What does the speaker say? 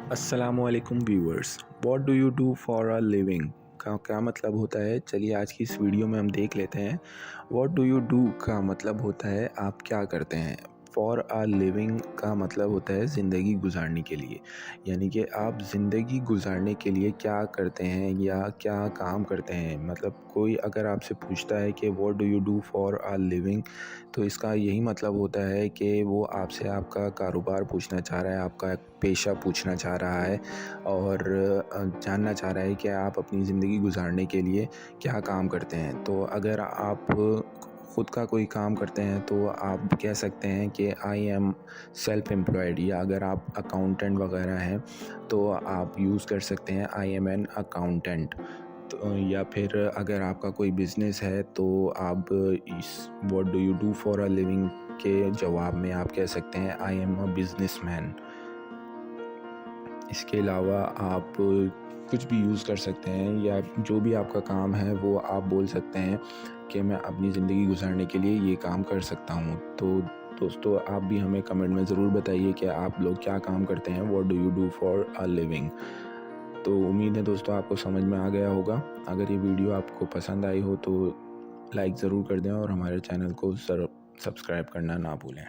अस्सलामुअलैकुम viewers, what do you do for a living का क्या मतलब होता है। चलिए आज की इस वीडियो में हम देख लेते हैं। व्हाट डू यू डू का मतलब होता है आप क्या करते हैं। फॉर अ लिविंग का मतलब होता है ज़िंदगी गुजारने के लिए, यानी कि आप ज़िंदगी गुजारने के लिए क्या करते हैं या क्या काम करते हैं। मतलब कोई अगर आपसे पूछता है कि what do you do for a living, तो इसका यही मतलब होता है कि वो आपसे आपका कारोबार पूछना चाह रहा है, आपका पेशा पूछना चाह रहा है और जानना चाह रहा है कि आप अपनी ज़िंदगी गुजारने के लिए क्या काम करते हैं। तो अगर आप ख़ुद का कोई काम करते हैं तो आप कह सकते हैं कि आई एम सेल्फ एम्प्लॉयड, या अगर आप अकाउंटेंट वगैरह हैं तो आप यूज़ कर सकते हैं आई एम एन अकाउंटेंट। तो या फिर अगर आपका कोई बिज़नेस है तो आप इस what do you do for a living के जवाब में आप कह सकते हैं आई एम अ बिजनेसमैन। इसके अलावा आप कुछ भी यूज़ कर सकते हैं, या जो भी आपका काम है वो आप बोल सकते हैं कि मैं अपनी ज़िंदगी गुजारने के लिए ये काम कर सकता हूँ। तो दोस्तों, आप भी हमें कमेंट में ज़रूर बताइए कि आप लोग क्या काम करते हैं, what do you do for a living. तो उम्मीद है दोस्तों आपको समझ में आ गया होगा। अगर ये वीडियो आपको पसंद आई हो तो लाइक ज़रूर कर दें और हमारे चैनल को सब्सक्राइब करना ना भूलें।